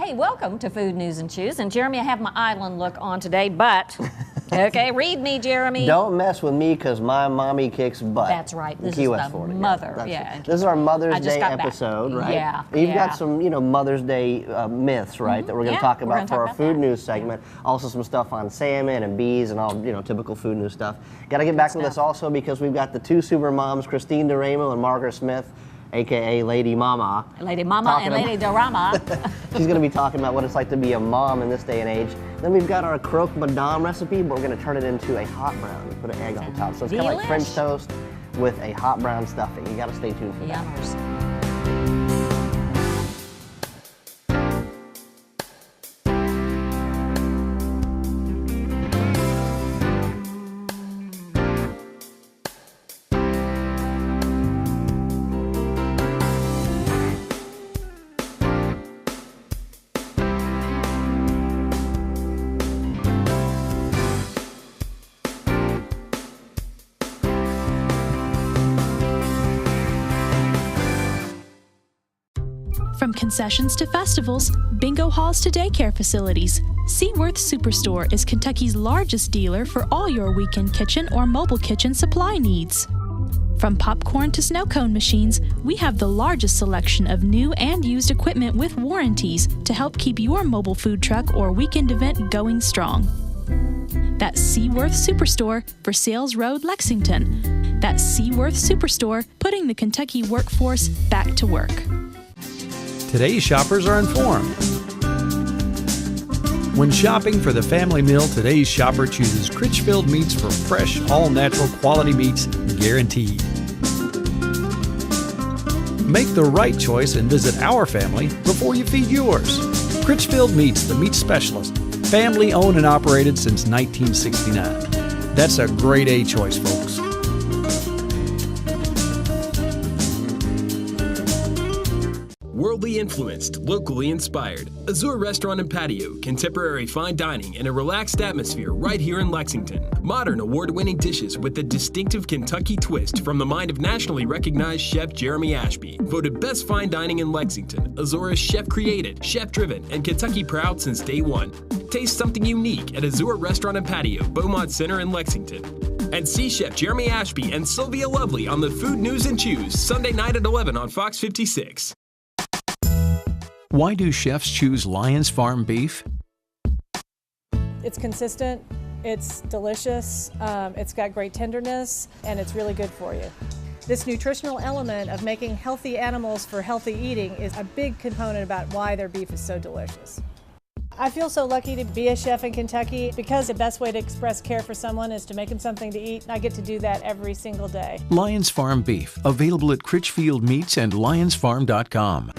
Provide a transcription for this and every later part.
Hey, welcome to Food News and Chews. And Jeremy, I have my island look on today, but, okay, read me, Jeremy. Don't mess with me because my mommy kicks butt. That's right. This Key is West, the Florida. mother. Yeah. This is our Mother's Day episode, right? Yeah. You've got some, Mother's Day myths, right, that we're going to talk about for our food news segment. Also some stuff on salmon and bees and all, typical food news stuff. Got to get back with us also because we've got the two super moms, Christine DeRamo and Margaret Smith, a.k.a. Lady Mama. Lady Mama and Lady Dorama. She's going to be talking about what it's like to be a mom in this day and age. Then we've got our Croque Madame recipe, but we're going to turn it into a hot brown. Put an egg on top. So it's kind of like French toast with a hot brown stuffing. You got to stay tuned for that. Yummers. From concessions to festivals, bingo halls to daycare facilities, Seaworth Superstore is Kentucky's largest dealer for all your weekend kitchen or mobile kitchen supply needs. From popcorn to snow cone machines, we have the largest selection of new and used equipment with warranties to help keep your mobile food truck or weekend event going strong. That's Seaworth Superstore for Sales Road, Lexington. That's Seaworth Superstore, putting the Kentucky workforce back to work. Today's shoppers are informed. When shopping for the family meal, today's shopper chooses Critchfield Meats for fresh, all-natural quality meats, guaranteed. Make the right choice and visit our family before you feed yours. Critchfield Meats, the meat specialist, family owned and operated since 1969. That's a grade A choice, folks. Worldly influenced, locally inspired. Azure Restaurant and Patio, contemporary fine dining in a relaxed atmosphere right here in Lexington. Modern award-winning dishes with a distinctive Kentucky twist from the mind of nationally recognized chef Jeremy Ashby. Voted best fine dining in Lexington. Azure is chef-created, chef-driven, and Kentucky proud since day one. Taste something unique at Azure Restaurant and Patio, Beaumont Center in Lexington. And see Chef Jeremy Ashby and Sylvia Lovely on the Food News and Chews, Sunday night at 11 on Fox 56. Why do chefs choose Lyons Farm beef? It's consistent, it's delicious, it's got great tenderness, and it's really good for you. This nutritional element of making healthy animals for healthy eating is a big component about why their beef is so delicious. I feel so lucky to be a chef in Kentucky because the best way to express care for someone is to make them something to eat, and I get to do that every single day. Lyons Farm beef, available at Critchfield Meats and LyonsFarm.com.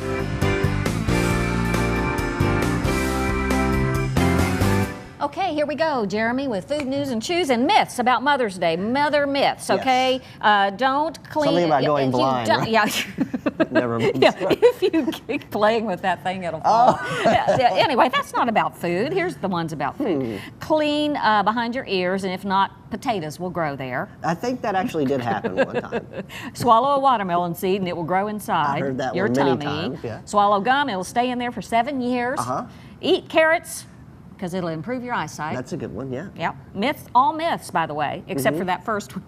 Okay, here we go, Jeremy, with food news and chews and myths about Mother's Day. Mother myths, okay? Yes. Don't clean. Something about going blind. Right? Yeah. Never mind. Yeah, if you keep playing with that thing, it'll fall. Anyway, that's not about food. Here's the ones about food. Clean behind your ears, and if not, potatoes will grow there. I think that actually did happen one time. Swallow a watermelon seed, and it will grow inside I heard that your one tummy. many times, yeah. Swallow gum, it'll stay in there for 7 years. Eat carrots, because it'll improve your eyesight. That's a good one, yeah. Yep. Myths, all myths, by the way, except for that first one.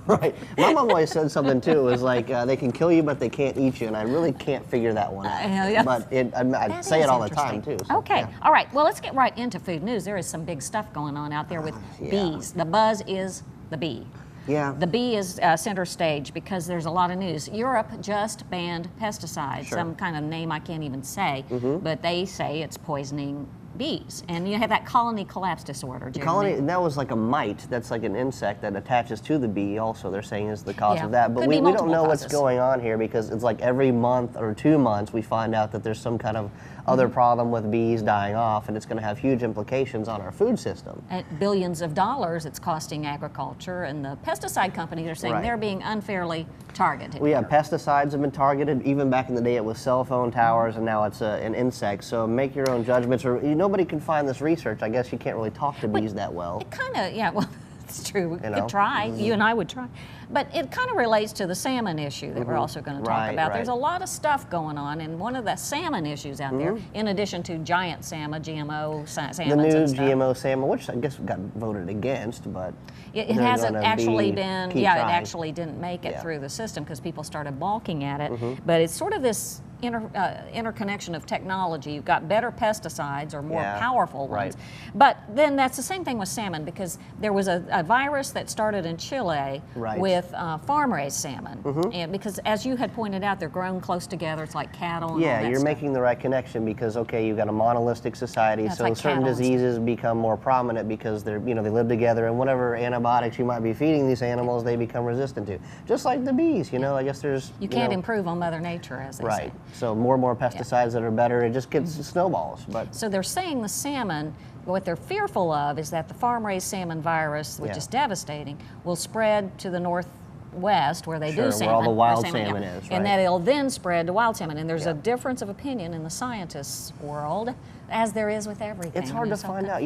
Right. My mom always said something too. It was like they can kill you, but they can't eat you, and I really can't figure that one out. Yeah. But I say it all the time too. So, okay. Yeah. All right. Well, let's get right into food news. There is some big stuff going on out there with bees. The buzz is the bee. Yeah. The bee is center stage because there's a lot of news. Europe just banned pesticides, some kind of name I can't even say, but they say it's poisoning bees. And you have that colony collapse disorder, Jeremy. Colony, that was like a mite. That's like an insect that attaches to the bee also, they're saying is the cause of that. But we don't know what's going on here because it's like every month or 2 months we find out that there's some kind of other problem with bees dying off, and it's going to have huge implications on our food system. At billions of dollars it's costing agriculture, and the pesticide companies are saying they're being unfairly targeted. Well, yeah, pesticides have been targeted. Even back in the day it was cell phone towers, and now it's an insect. So make your own judgments. Or nobody can find this research. I guess you can't really talk to bees that well. It kind of, well, it's true. We You know? could try. You and I would try. But it kind of relates to the salmon issue that we're also going to talk about. There's a lot of stuff going on, and one of the salmon issues out there, in addition to giant salmon, GMO salmon, the new GMO salmon, which I guess got voted against, but it hasn't actually been. It actually didn't make it through the system because people started balking at it. But it's sort of this interconnection of technology. You've got better pesticides or more powerful ones. But then that's the same thing with salmon, because there was a virus that started in Chile with farm-raised salmon. And because, as you had pointed out, they're grown close together. It's like cattle. And all that you're stuff. making the right connection, because you've got a monolithic society, so like certain diseases become more prominent because they're they live together, and whatever antibiotics you might be feeding these animals, they become resistant to. Just like the bees, I guess there's you can't improve on Mother Nature, as they say. So more and more pesticides that are better, it just gets snowballs. But so they're saying the salmon, what they're fearful of is that the farm-raised salmon virus, which is devastating, will spread to the northwest where they do salmon. Where all the wild salmon is, and that it'll then spread to wild salmon. And there's a difference of opinion in the scientists' world, as there is with everything. It's hard to find out.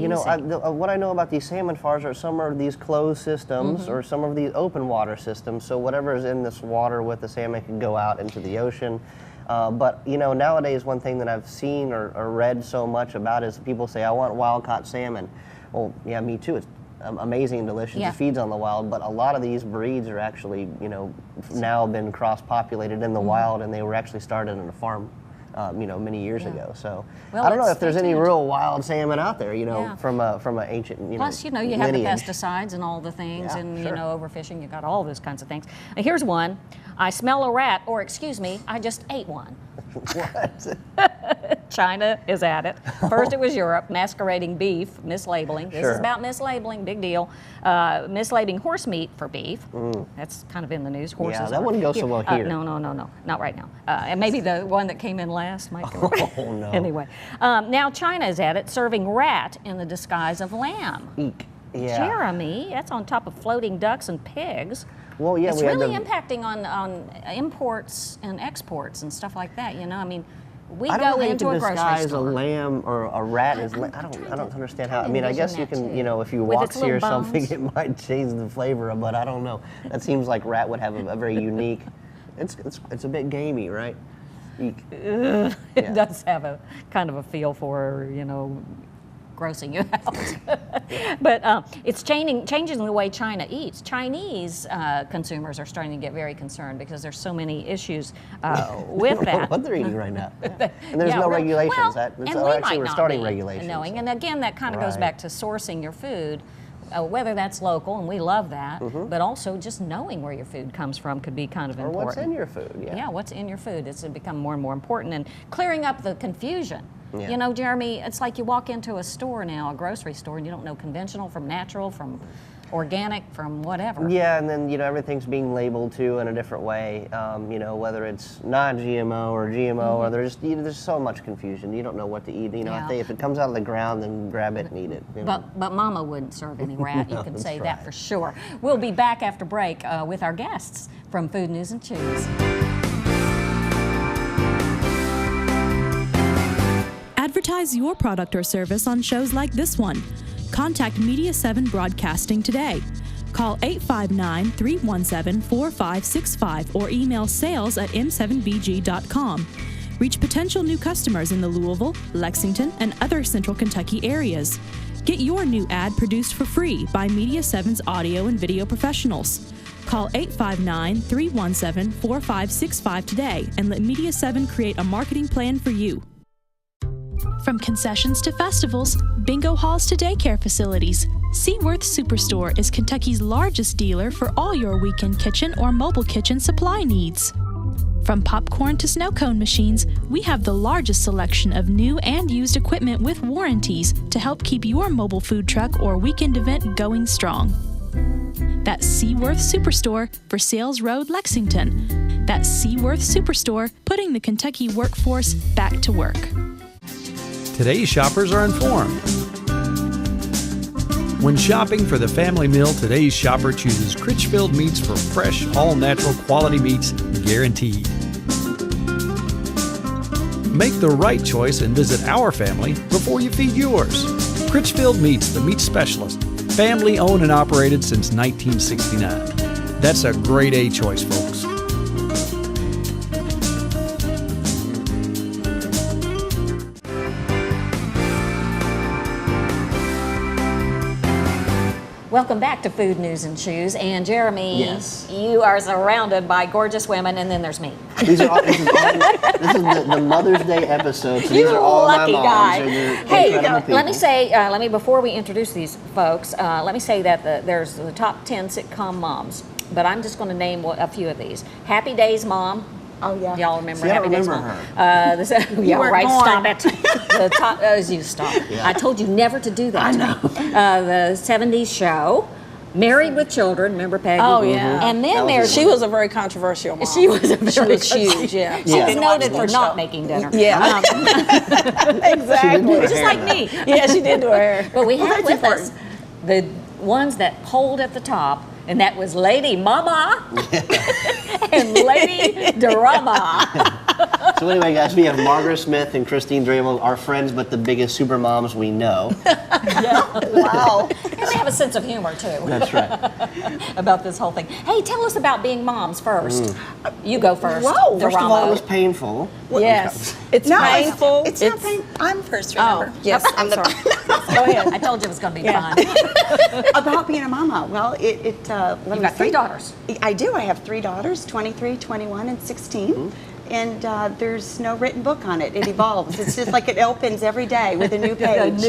What I know about these salmon farms are some are these closed systems or some of these open water systems. So whatever is in this water with the salmon can go out into the ocean. But nowadays, one thing that I've seen or read so much about is people say, I want wild-caught salmon. Well, yeah, me too. It's amazing and delicious. It feeds on the wild, but a lot of these breeds are actually, now been cross-populated in the wild, and they were actually started in a farm, many years ago. So I don't know if there's any real wild salmon out there, from an ancient, Plus, you have the pesticides and all the things, and overfishing. You got all those kinds of things. Here's one. I smell a rat, or excuse me, I just ate one. What? China is at it. First it was Europe, masquerading beef, mislabeling. This is about mislabeling, big deal. Mislabeling horse meat for beef. That's kind of in the news. Horses that wouldn't go so well here. No, not right now. And maybe the one that came in last might go. Oh, no. Anyway, now China is at it, serving rat in the disguise of lamb. Eek. Yeah. Jeremy, that's on top of floating ducks and pigs. Well, yeah, it's really impacting on imports and exports and stuff like that. We go into a grocery store. I don't know how you can disguise a lamb or a rat as lamb. I don't understand how. I guess you can, if you Woxie or something, it might change the flavor, but I don't know. That seems like rat would have a very unique. It's a bit gamey, right? It does have a kind of a feel for grossing you out. But it's changing the way China eats. Chinese consumers are starting to get very concerned because there's so many issues with that. What they're eating right now. And there's no regulations. We're starting regulations. Knowing. And again, that kind of goes back to sourcing your food. Whether that's local, and we love that, but also just knowing where your food comes from could be kind of important. Or what's in your food, Yeah, what's in your food. It's become more and more important, and clearing up the confusion. Yeah. Jeremy, it's like you walk into a store now, a grocery store, and you don't know conventional from natural, from organic, from whatever. Yeah, and then everything's being labeled too in a different way. Whether it's non-GMO or GMO, or there's so much confusion. You don't know what to eat. If it comes out of the ground, then grab it and eat it. But Mama wouldn't serve any rat. You can say that for sure. We'll be back after break with our guests from Food News and Chews. Advertise your product or service on shows like this one. Contact Media 7 Broadcasting today. Call 859-317-4565 or email sales@m7bg.com. Reach potential new customers in the Louisville, Lexington, and other Central Kentucky areas. Get your new ad produced for free by Media 7's audio and video professionals. Call 859-317-4565 today and let Media 7 create a marketing plan for you. From concessions to festivals, bingo halls to daycare facilities, Seaworth Superstore is Kentucky's largest dealer for all your weekend kitchen or mobile kitchen supply needs. From popcorn to snow cone machines, we have the largest selection of new and used equipment with warranties to help keep your mobile food truck or weekend event going strong. That's Seaworth Superstore for Sales Road, Lexington. That's Seaworth Superstore, putting the Kentucky workforce back to work. Today's shoppers are informed. When shopping for the family meal, today's shopper chooses Critchfield Meats for fresh, all-natural quality meats, guaranteed. Make the right choice and visit our family before you feed yours. Critchfield Meats, the meat specialist, family owned and operated since 1969. That's a great A choice, folks. Welcome back to Food News and Shoes. And Jeremy, yes, you are surrounded by gorgeous women, and then there's me. This is the Mother's Day episode. So these You are all lucky my moms. guy. Hey, let me say, before we introduce these folks, let me say that there's the top 10 sitcom moms, but I'm just going to name a few of these. Happy Days Mom. Oh yeah. Y'all remember See, Happy I don't Days remember Mom? her. Yeah, weren't right. born. Stop it. The top. You stop. Yeah. I told you never to do that. I know. The '70s show, Married with Children. Remember Peggy? Oh, yeah. And then That was there's She was a very controversial mom. she was a very She was huge, yeah. She was Yeah. noted for not making dinner. Yeah. Exactly. Just like me. Yeah, she did do her hair. But we have with us the ones that polled at the top, and that was Lady Mama and Lady Drama. So anyway, guys, we have Margaret Smith and Christine Dremel, our friends, but the biggest super moms we know. Wow. And they have a sense of humor, too, That's right. about this whole thing. Hey, tell us about being moms first. You go first. Whoa, First of all, it Drama. was painful. Yes. It's No, painful. It's not painful. I'm first, Oh, remember? yes. I'm sorry. Go ahead. I told you it was going to be Yeah. fun. About being a mama. Well, You've got 3 daughters. I do. I have 3 daughters, 23, 21, and 16. And there's no written book on it. It evolves. It's just like it opens every day with a new page.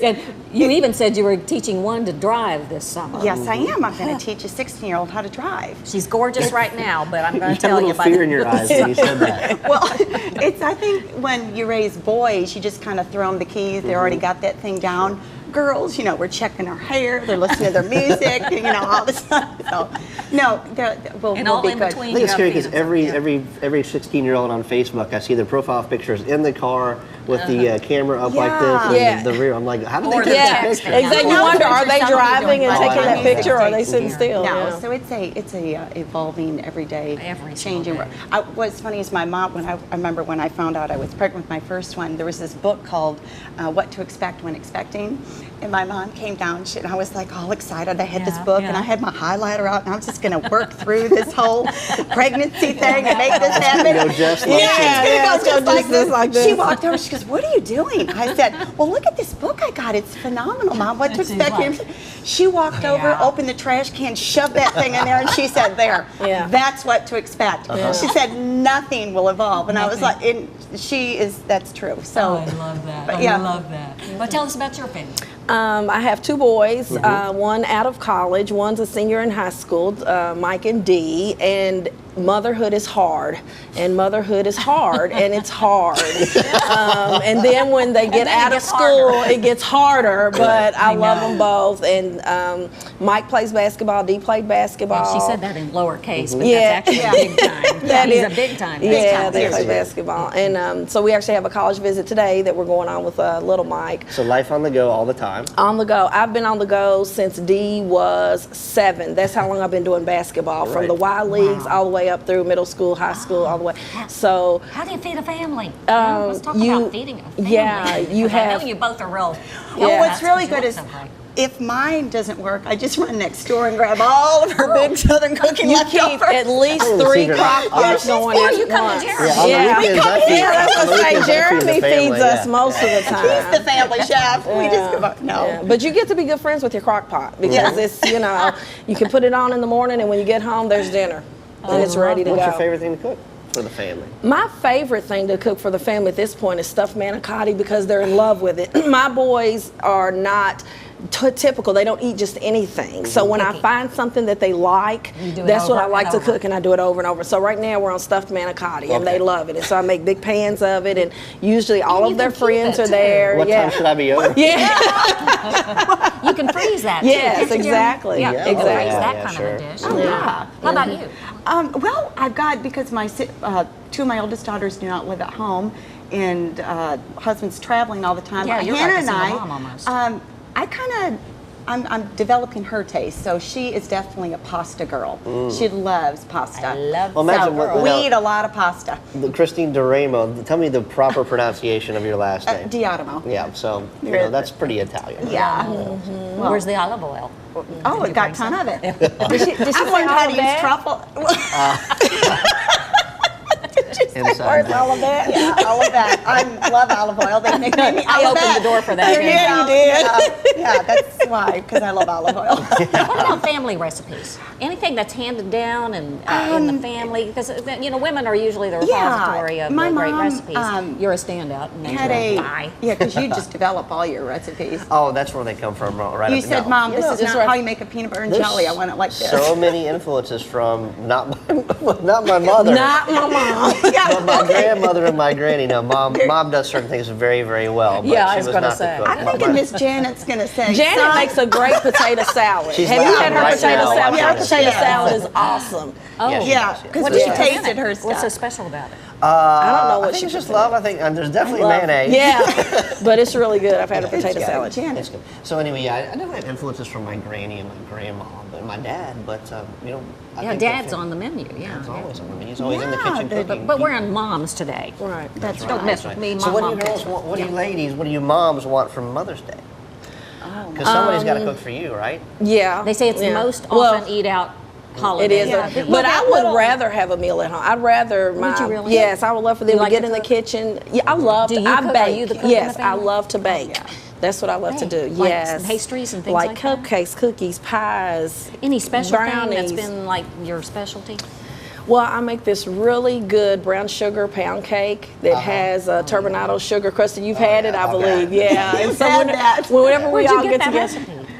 And you even said you were teaching one to drive this summer. Yes, I am. I'm going to teach a 16-year-old how to drive. She's gorgeous right now, but I'm going You to had a tell you little about fear in your eyes when you said that. Well, I think when you raise boys, you just kind of throw them the keys. They already got that thing down. Girls, we're checking our hair. They're listening to their music, all the stuff. So, no, we'll And all be in good. between. I think it's scary because You gotta feed every 16-year-old on Facebook, I see their profile pictures in the car with the camera up like this and Yeah. the rear. I'm like, how do Or they the get that text picture? Exactly. You No, wonder, are they pictures, driving and somebody taking doing that it. picture, or are they sitting still? No, Yeah. so it's a evolving every day, Every single changing. day. What's funny is my mom. I remember when I found out I was pregnant with my first one, there was this book called "What to Expect When Expecting," and my mom came down. And I was like all excited. I had this book and I had my highlighter out, and I was just going to work through this whole pregnancy thing and make this happen. Go just like It's go gonna go just like this. She walked over. She goes, "What are you doing?" I said, "Well, look at this book I got. It's phenomenal, Mom. What to expect?" She walked over, opened the trash can, shoved that thing in there, and she said, "There, that's what to expect." She said, "Nothing will evolve," and I was like, "That's true." So, I love that. But, yeah. I love that. Well, tell us about your family. I have 2 boys, one out of college, one's a senior in high school, Mike and Dee, and motherhood is hard, and it's hard. And then when they get out of school, it gets harder, but I love them both. And Mike plays basketball, Dee played basketball. She said that in lowercase, but Yeah. that's actually big time. That He's is- a big time. Yeah, they play basketball. And so we actually have a college visit today that we're going on with little Mike. So life on the go all the time. On the go. I've been on the go since Dee was 7. That's how long I've been doing basketball, from the Y leagues all the way up through middle school, high school, all the way. So How do you feed a family? Let's talk you- about feeding a family. yeah, you 'Cause I have- know you both are real. Well, what's that's really 'cause you good look is so great. if mine doesn't work, I just run next door and grab all of her big Southern cooking you keep leftovers. at least Oh, the 3 secret. crock pots going Or at you come once. to Jeremy. Yeah, on the Yeah, weekends, I feed- yeah, that's on the what I say. weekends, I feed Jeremy the family, feeds us yeah. most of the time. He's the family chef. We just go, no. Yeah, but you get to be good friends with your crock pot because it's, you can put it on in the morning, and when you get home, there's dinner. And it's ready to What's go. your favorite thing to cook for the family? My favorite thing to cook for the family at this point is stuffed manicotti because they're in love with it. My boys are not typical. They don't eat just anything. So when I find something that they like, do it that's what I over like and to over. cook, and I do it over and over. So right now we're on stuffed manicotti, and they Okay. love it. And so I make big pans of it, and usually all you of their can keep friends it, are too. there. What yeah. time should I be over? Yeah. You can freeze that. too, Yes, can't you, Jeremy? exactly. Yeah, Yeah. you can freeze Exactly. that Yeah, kind sure. of a dish. Oh, yeah. How about you? Well, I've got, because my 2 of my oldest daughters do not live at home, and husband's traveling all the time. Yeah, you're Hannah like a and single I, mom almost. I kind of I'm developing her taste. So she is definitely a pasta girl. She loves pasta. I love we eat a lot of pasta. Christine Doremo, tell me the proper pronunciation of your last name. Diadamo. Yeah, so that's pretty Italian. Yeah. Well, where's the olive oil? Oh, it got a ton of it. Did she I've learned how to use truffle. Inside all of that? Yeah, all of that. I love olive oil. They make me I opened the door for that. Yeah, you did. Yeah, that's why, because I love olive oil. What about family recipes? Anything that's handed down and in the family? Because women are usually the repository of my great mom, recipes. You're a standout. And had because you just develop all your recipes. Oh, that's where they come from, right? You said, Mom, this is not how you make a peanut butter and jelly. I want it like this. So many influences from not my mother. Not my mom. But my grandmother and my granny. No, mom does certain things very, very well. But Yeah, I she was was gonna not say. the cook. I'm thinking Miss Janet's going to say. Janet makes a great potato salad. She's Have you had her laughing right potato now salad? watching Her this. potato Yeah. salad is awesome. Oh, Yeah, she Yeah, does, because What we does she put in tasted it? her What's so stuff. special about it? I don't know what I think she it's just puts love. I think there's definitely mayonnaise. Yeah, but it's really good. I've had a potato salad. Janet. It's good. So anyway, I never had influences from my granny and my grandma, but my dad. But I think Dad's on the menu. Yeah. Dad's always on the menu. He's always in the Yeah, kitchen cooking. But we're on moms today. Right. That's Don't right. mess with me, So what do you mom. girls want? What do you ladies? What do you moms want from Mother's Day? Oh, Because somebody's got to cook for you, right? Yeah. They say it's the yeah. most Well, often eat out holiday. It is, Yeah. but I would rather have a meal at home. I'd rather my you really? yes, I would love for them You to like get to in the cook? kitchen. Yeah, I love Do to. you I cook? Are bake. you the cook in Yes, the I family? love to bake. yeah. That's what I love to do. Like yes, pastries and things like that? cupcakes, cookies, pies. Any special thing that's brownies. been like your specialty? Well, I make this really good brown sugar pound cake that has turbinado sugar crusted. You've had it, I believe. Yeah. And so had that. whenever we Where'd all you get get that together. recipe?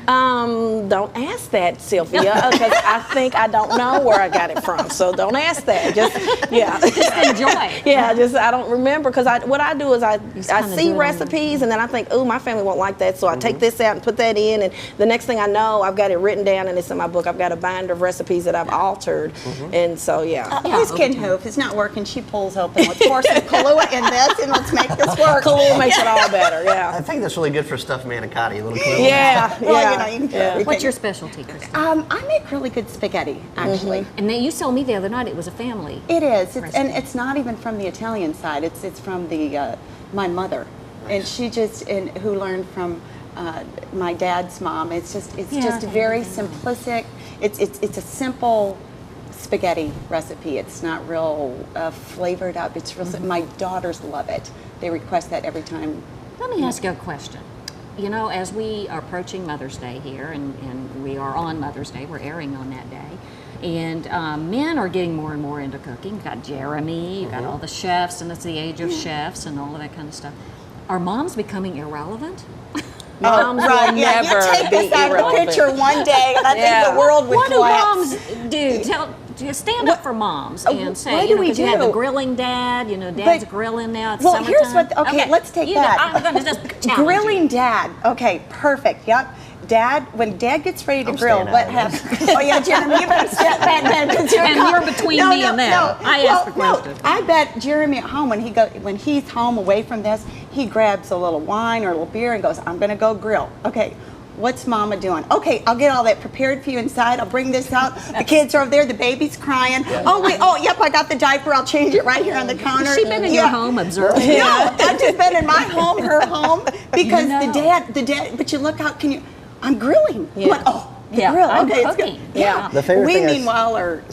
Don't ask that, Sylvia, because I think I don't know where I got it from. So don't ask that. Just Enjoy. Yeah, I don't remember because what I do is I kinda see do it recipes and then I think, oh, my family won't like that, so I take this out and put that in, and the next thing I know, I've got it written down and it's in my book. I've got a binder of recipes that I've altered, and so Miss Kinhoof, if it's not working, she pulls open. Let's pour some Kahlua in this and let's make this work. Kahlua makes it all better. I Yeah. think that's really good for stuffed manicotti. A little clue. Yeah. Well, you can do everything. What's your specialty, Christine? I make really good spaghetti, actually. And then you told me the other night it was a family. It is, and Recipe. it's not even from the Italian side. It's from the my mother, and she who learned from my dad's mom. It's just very simplistic. It's a simple spaghetti recipe. It's not real flavored up. It's real. My daughters love it. They request that every time. Let me ask you a question. You know, as we are approaching Mother's Day here, and we are on Mother's Day, we're airing on that day, and men are getting more and more into cooking. You've got Jeremy, you've got all the chefs, and it's the age of chefs and all of that kind of stuff. Are moms becoming irrelevant? Moms will never you take be us out of the irrelevant. picture one day, and I think the world would What do collapse. moms do? Stand up for moms and say, what do we 'cause you have the do? grilling dad, Dad's But- grilling now, it's Well, summertime. here's what. Okay, let's take that. I'm going to just challenge Grilling you. dad. Okay, perfect. Yep. Dad, when Dad gets ready to grill, staying what out of happens? Oh yeah, Jeremy, you better step back then, because you're between me and that. I asked the question. I bet Jeremy at home when he's home away from this, he grabs a little wine or a little beer and goes, "I'm going to go grill." Okay. What's Mama doing? Okay, I'll get all that prepared for you inside. I'll bring this out. The kids are over there. The baby's crying. Oh wait. Oh yep. I got the diaper. I'll change it right here on the counter. Has she been in your home observing? No, I've just been in my home, her home, because the dad. But you look out. I'm grilling. Yeah. I'm like, oh, the grill. I'm Okay, it's cooking. good. Yeah. The favorite We thing meanwhile are.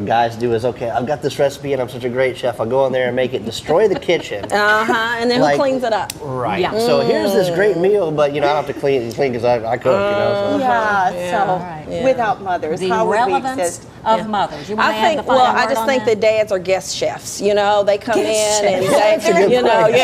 guys do is, okay, I've got this recipe and I'm such a great chef. I'll go in there and make it, destroy the kitchen. And then Like- who cleans it up? Right. Yeah. So here's this great meal, but I don't have to clean because I cook. So. Yeah. So without mothers, The how would we relevance exist? of mothers. You want I to add think. the final Well, I word just on think that? that dads are guest chefs. They come in and That's a they, good point.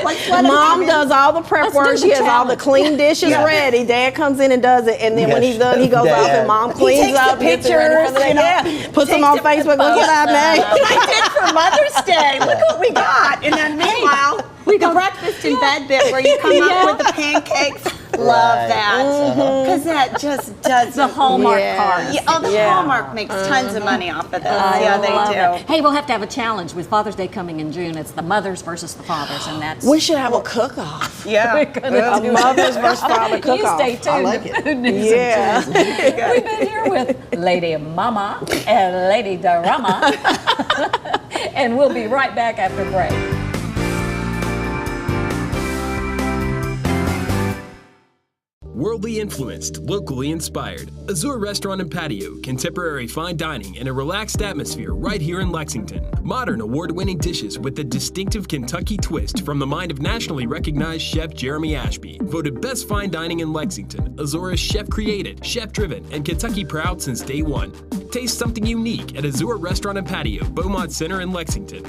Let's let 'em come Mom in. does all the prep Let's work. do She the has all the challenge. clean dishes ready. Dad comes in and does it, and then when he's done, he goes off and Mom cleans takes the up, gets it ready for the pictures, day. Puts them on takes the Facebook. Look what I made. I did for Mother's Day. Look what we got. And then meanwhile, the breakfast in bed bit where you come up with the pancakes. love that because that just does The Hallmark cards. Yeah, the Hallmark makes tons of money off of this. Yeah, they do. Hey, we'll have to have a challenge with Father's Day coming in June. It's the mothers versus the fathers, and that's We should have a cook-off. Yeah. A mothers versus father You cook-off. stay tuned. I like to it. Food News Yeah. and Tunes. We've been here with Lady Mama and Lady Dorama, and we'll be right back after break. Worldly influenced, locally inspired. Azure Restaurant and Patio, contemporary fine dining in a relaxed atmosphere right here in Lexington. Modern award-winning dishes with a distinctive Kentucky twist from the mind of nationally recognized chef Jeremy Ashby. Voted best fine dining in Lexington. Azure is chef-created, chef-driven, and Kentucky proud since day one. Taste something unique at Azure Restaurant and Patio, Beaumont Center in Lexington.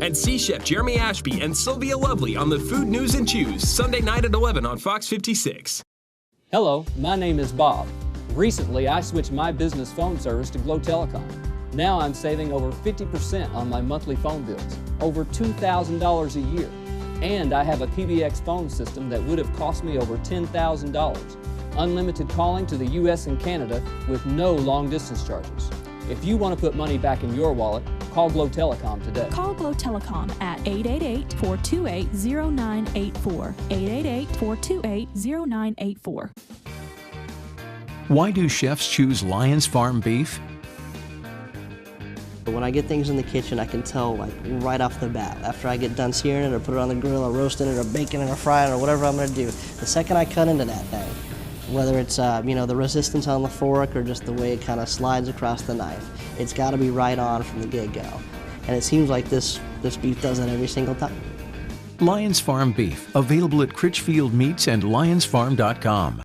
And see Chef Jeremy Ashby and Sylvia Lovely on the Food News and Chews, Sunday night at 11 on Fox 56. Hello, my name is Bob. Recently, I switched my business phone service to Glow Telecom. Now I'm saving over 50% on my monthly phone bills, over $2,000 a year. And I have a PBX phone system that would have cost me over $10,000. Unlimited calling to the US and Canada with no long distance charges. If you want to put money back in your wallet, call Glow Telecom today. Call Glow Telecom at 888-428-0984. 888-428-0984. Why do chefs choose Lyons Farm beef? When I get things in the kitchen, I can tell like right off the bat. After I get done searing it or put it on the grill or roasting it or baking it or frying it or whatever I'm going to do, the second I cut into that thing, whether it's the resistance on the fork or just the way it kind of slides across the knife, it's got to be right on from the get-go. And it seems like this beef does that every single time. Lyons Farm beef, available at Critchfield Meats and LyonsFarm.com.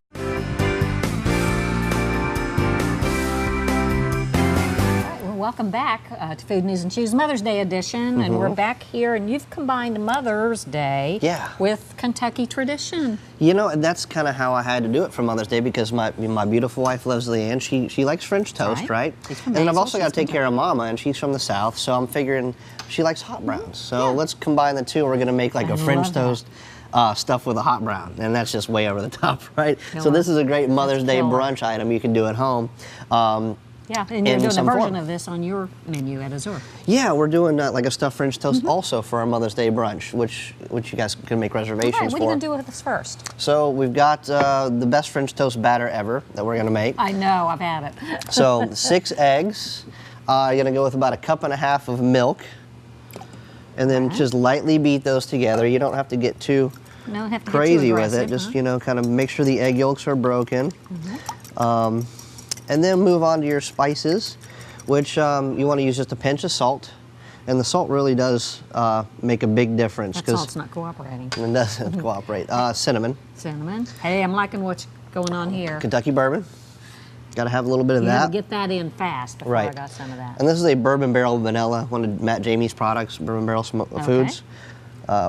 Welcome back to Food News and Chews Mother's Day edition, and we're back here, and you've combined Mother's Day with Kentucky tradition. You know, and that's kind of how I had to do it for Mother's Day because my beautiful wife, Leslie Ann, she likes French toast, right? And then I've also got to take care of Mama, and she's from the South, so I'm figuring she likes hot browns. So let's combine the two. We're going to make like a French toast stuffed with a hot brown, and that's just way over the top, right? So this is a great Mother's Day brunch item you can do at home. Yeah, and you're doing a version of this on your menu at Azure. Yeah, we're doing like a stuffed French toast also for our Mother's Day brunch, which you guys can make reservations for. What are you going to do with this first? So we've got the best French toast batter ever that we're going to make. I know, I've had it. So 6 eggs. You're going to go with about 1.5 cups of milk, and then just lightly beat those together. You don't have to get too crazy with it. Just kind of make sure the egg yolks are broken. And then move on to your spices, which you want to use just a pinch of salt. And the salt really does make a big difference. That salt's not cooperating. It doesn't cooperate. Cinnamon. Cinnamon. Hey, I'm liking what's going on here. Kentucky bourbon. Got to have a little bit of that. You got to get that in fast before I got some of that. And this is a bourbon barrel vanilla, one of Matt Jamie's products, bourbon barrel foods.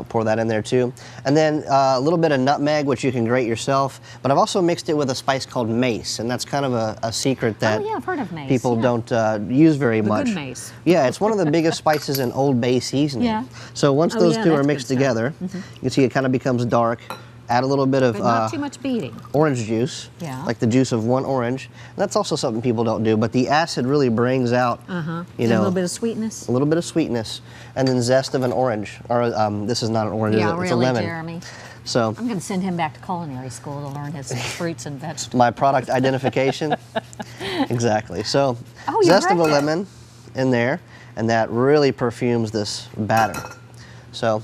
Pour that in there too. And then a little bit of nutmeg, which you can grate yourself. But I've also mixed it with a spice called mace, and that's kind of a secret that I've heard of mace. People don't use very much. Good mace. Yeah, it's one of the biggest spices in Old Bay seasoning. Yeah. So once those two are mixed together, you can see it kind of becomes dark. Add a little bit of not too much beating. Orange juice, like the juice of one orange. And that's also something people don't do, but the acid really brings out, a little bit of sweetness. A little bit of sweetness, and then zest of an orange. Or this is not an orange, it's a lemon. Jeremy. So I'm going to send him back to culinary school to learn his fruits and vegetables. My product identification, exactly. So zest of a lemon in there, and that really perfumes this batter. So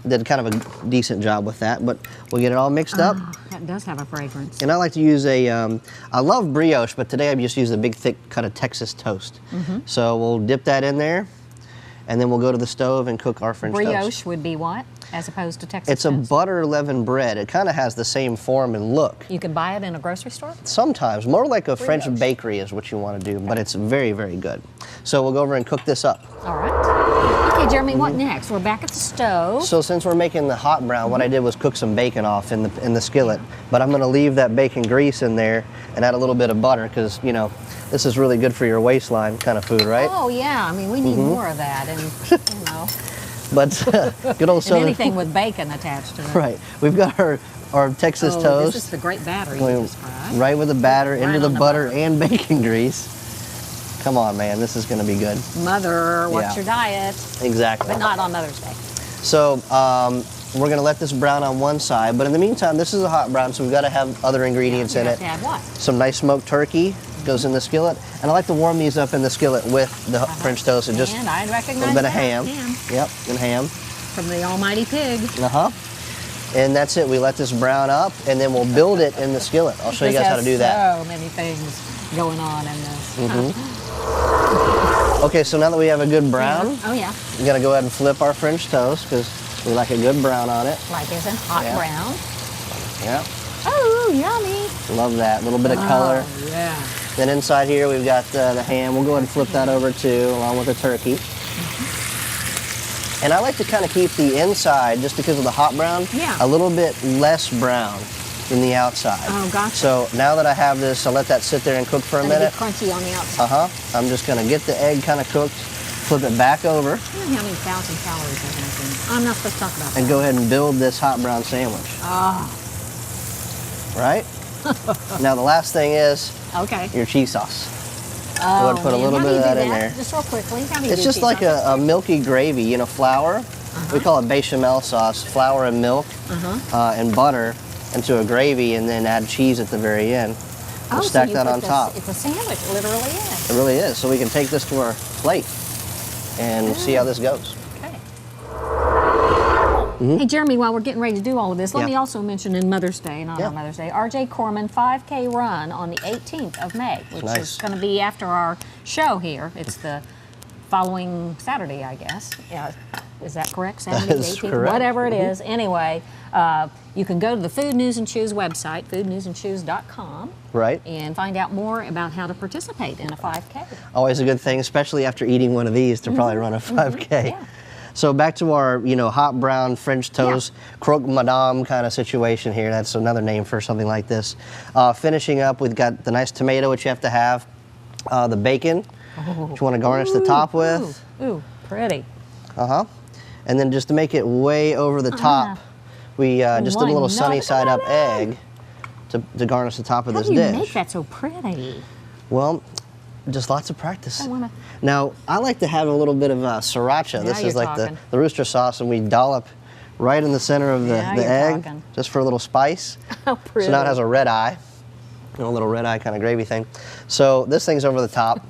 did kind of a decent job with that, but we'll get it all mixed up. That does have a fragrance. And I like to use I love brioche, but today I've just used a big thick cut of Texas toast. So we'll dip that in there, and then we'll go to the stove and cook our French toast. Brioche would be what, as opposed to Texas toast? It's a butter leavened bread. It kind of has the same form and look. You can buy it in a grocery store? Sometimes. More like a French bakery is what you want to do, but it's very, very good. So we'll go over and cook this up. All right. Okay, Jeremy, what next? We're back at the stove. So since we're making the hot brown, what I did was cook some bacon off in the skillet, but I'm going to leave that bacon grease in there and add a little bit of butter because, this is really good for your waistline kind of food, right? Oh, yeah. I mean, we need more of that. And, But good old Southern. And anything with bacon attached to it. Right. We've got our Texas toast. This is the great batter you Going described. right with the batter into the on the butter and bacon grease. Come on, man, this is going to be good. Mother, what's Yeah. your diet? Exactly. But not on Mother's Day. So we're going to let this brown on one side, but in the meantime, this is a hot brown, so we've got to have other ingredients in You it. have to have what? Some nice smoked turkey goes in the skillet, and I like to warm these up in the skillet with the French toast and just And I a recognize little bit of that. ham. Yep, and ham. From the almighty pig. And that's it. We let this brown up, and then we'll build it in the skillet. I'll show you guys how to do that. So many things going on in this. Okay, so now that we have a good brown, Oh yeah. we're gonna go ahead and flip our French toast because we like a good brown on it. Like as in hot Yeah. brown. Yeah, Oh, yummy. love that. A little bit of color. Oh, yeah. Then inside here we've got the ham. We'll go ahead and flip that over too, along with the turkey. And I like to kind of keep the inside, just because of the hot brown, a little bit less brown than the outside. Oh, gotcha. So now that I have this, I'll let that sit there and cook for a minute. Crunchy on the outside. I'm just gonna get the egg kind of cooked, flip it back over, I don't know how many thousand calories I have in. I'm not supposed to talk about that. and go ahead and build this hot brown sandwich. Right? Now the last thing is your cheese sauce. I would put a little bit of that in there. Just real quickly. How do you It's do just cheese like sauce? a milky gravy, you know, flour. We call it bechamel sauce, flour and milk and butter into a gravy, and then add cheese at the very end. We'll stack that on top. It's a sandwich, it literally is. It really is. So we can take this to our plate and see how this goes. Okay. Hey, Jeremy, while we're getting ready to do all of this, let me also mention in Mother's Day, not on Mother's Day, RJ Corman 5K run on the 18th of May, which is going to be after our show here. It's the following Saturday, I guess. Yeah. Is that correct? Saturday, That is 18th? correct. Whatever it is. Anyway, you can go to the Food News and Chews website, foodnewsandshoes.com. Right. And find out more about how to participate in a 5K. Always a good thing, especially after eating one of these, to probably run a 5K. Yeah. So back to our, hot brown French toast, Croque Madame kind of situation here. That's another name for something like this. Finishing up, we've got the nice tomato, which you have to have, the bacon, which you want to garnish the top with. Ooh, pretty. And then just to make it way over the top, we just did a little sunny side up egg to garnish the top of this dish. How do you make that so pretty? Well, just lots of practice. I wanna... Now, I like to have a little bit of sriracha. This is like the rooster sauce, and we dollop right in the center of the egg, just for a little spice. How pretty. So now it has a red eye, a little red eye kind of gravy thing. So this thing's over the top.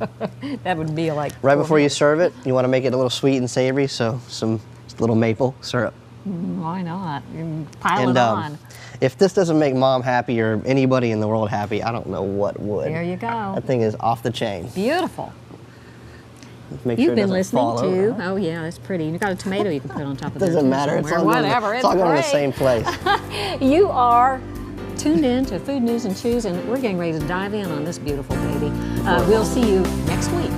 That would be like... Right before you serve it, you want to make it a little sweet and savory, so some little maple syrup. Why not? You pile it on. If this doesn't make Mom happy or anybody in the world happy, I don't know what would. There you go. That thing is off the chain. Beautiful. Make You've sure it been doesn't listening fall to. over. Oh yeah, that's pretty. You got a tomato you can put on top of that. Doesn't matter. It's all whatever. It's all going to the same place. You are tuned in to Food News and Chews, and we're getting ready to dive in on this beautiful baby. We'll see you next week.